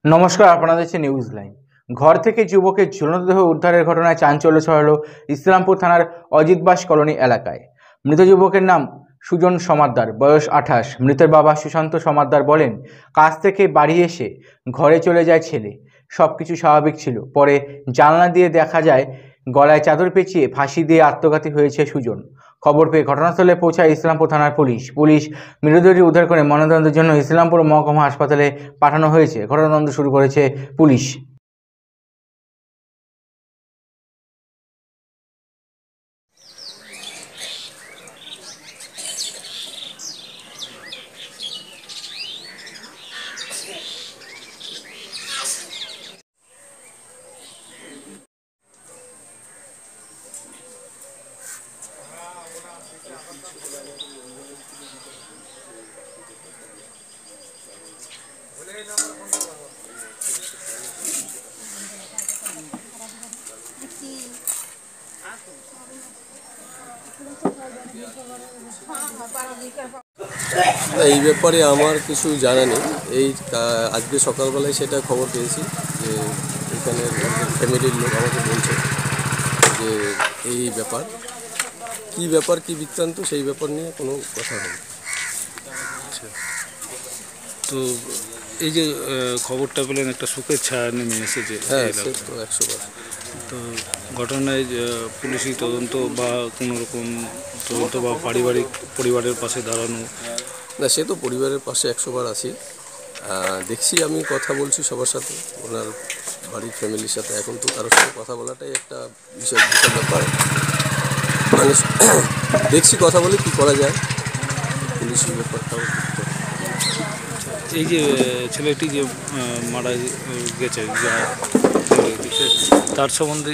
নমস্কার, আপনারা দেখছেন নিউজ লাইন। ঘর থেকে যুবকের ঝুলন্ত দেহ উদ্ধারের ঘটনায় চাঞ্চল্য ছড়ালো ইসলামপুর থানার অজিতবাস কলোনি এলাকায়। মৃত যুবকের নাম সুজন সমাদ্দার, বয়স 28। মৃতের বাবা সুশান্ত সমাদ্দার বলেন, কাজ থেকে বাড়ি এসে ঘরে চলে যায় ছেলে। সব কিছু স্বাভাবিক ছিল। পরে জানলা দিয়ে দেখা যায় গলায় চাদর পেঁচিয়ে ফাঁসি দিয়ে আত্মঘাতী হয়েছে সুজন। খবর পেয়ে ঘটনাস্থলে পৌঁছায় ইসলামপুর থানার পুলিশ মৃতদেহটি উদ্ধার করে ময়নাতদন্তের জন্য ইসলামপুর মহকুমা হাসপাতালে পাঠানো হয়েছে। ঘটনা তদন্ত শুরু করেছে পুলিশ। এই ব্যাপারে আমার কিছু জানা নেই। আজকে সকালবেলায় সেটা খবর পেয়েছি যে এখানে ফ্যামিলির লোক আমাকে বলছে যে এই ব্যাপার কি বৃত্তান্ত, সেই ব্যাপার নিয়ে কোনো কথা নেই। আচ্ছা, তো এই যে খবরটা পেলেন, একটা শোকের ছায়া নেমে এসেছে। হ্যাঁ, সে তো 100বার। তো ঘটনায় পুলিশি তদন্ত বা কোনো রকম তদন্ত বা পরিবারের পাশে দাঁড়ানো? না, সে তো পরিবারের পাশে 100বার আছি। দেখছি, আমি কথা বলছি সবার সাথে, ওনার বাড়ির ফ্যামিলির সাথে। এখন তো কারোর সাথে কথা বলাটাই একটা বিশাল ব্যাপার। মানে দেখছি, কথা বলে কী করা যায়, পুলিশের ব্যাপারটাও। এই যে ছেলেটি যে মারা গেছে, তার সম্বন্ধে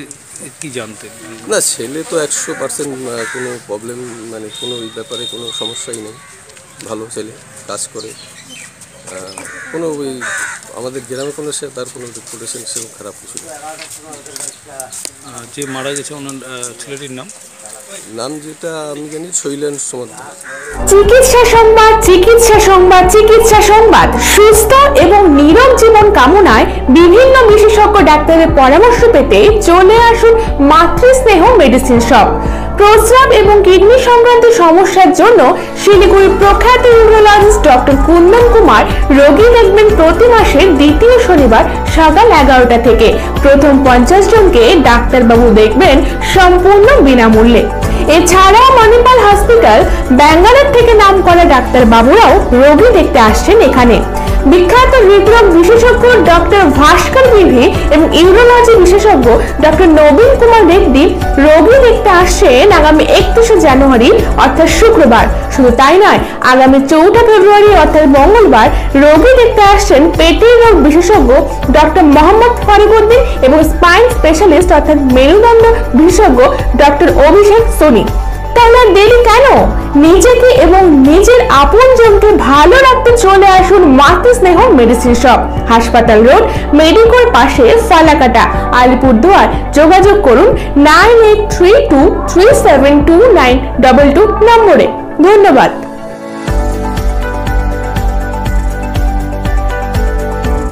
কি জানতেন? না, ছেলে তো 100% কোনো প্রবলেম, মানে কোনো এই ব্যাপারে কোনো সমস্যাই নেই। ভালো ছেলে, কাজ করে। কোনো ওই আমাদের গ্রামে কোনো তার কোনো রেপুটেশন সেরকম খারাপ কিছু নেই। যে মারা গেছে ওনার ছেলেটির নাম যেটা আমি জানি শৈলেন সমাদ্দার। চিকিৎসা সংবাদ সুস্থ এবং নীরব জীবন কামনায় বিভিন্ন বিশেষজ্ঞ ডাক্তারের পরামর্শ পেতে চলে আসুন মাতৃস্নেহ মেডিসিন শপ। প্রস্রাব এবং কিডনি সংক্রান্ত সমস্যার জন্য শিলিগুড়ির প্রখ্যাত ইউরোলজিস্ট ডক্টর কুন্দন কুমার রোগী দেখবেন প্রতি মাসের দ্বিতীয় শনিবার সকাল 11টা থেকে। প্রথম 50 জনকে ডাক্তারবাবু দেখবেন সম্পূর্ণ বিনামূল্যে। এছাড়াও মণিপাল হসপিটাল, ব্যাঙ্গালোর থেকে নাম করা ডাক্তারবাবুরাও রোগী দেখতে আসছেন এখানে। বিখ্যাত হৃদরোগ বিশেষজ্ঞ ডক্টর ভাস্কর বিভি এবং ইউরোলজি বিশেষজ্ঞ ডক্টর নবীন কুমার রেড্ডি রোগী দেখতে আসছেন আগামী 31শে জানুয়ারি অর্থাৎ শুক্রবার। শুধু তাই নয়, আগামী 4ঠা ফেব্রুয়ারি অর্থাৎ মঙ্গলবার রোগী দেখতে আসছেন পেটের রোগ বিশেষজ্ঞ ডক্টর মোহাম্মদ ফারুকউদ্দিন এবং স্পাইন স্পেশালিস্ট অর্থাৎ মেরুদণ্ড বিশেষজ্ঞ ডক্টর অভিষেক সোনি। তাহলে দেরি কেন? নিজেকে এবং নিজের আপনজনকে ভালো রাখতে চলে আসুন মাতৃস্নেহ মেডিসিন শপ, হাসপাতাল রোড, মেডিকোর পাশে, ফালাকাটা, আলিপুরদুয়ার। যোগাযোগ করুন 9832372922 নম্বরে। ধন্যবাদ।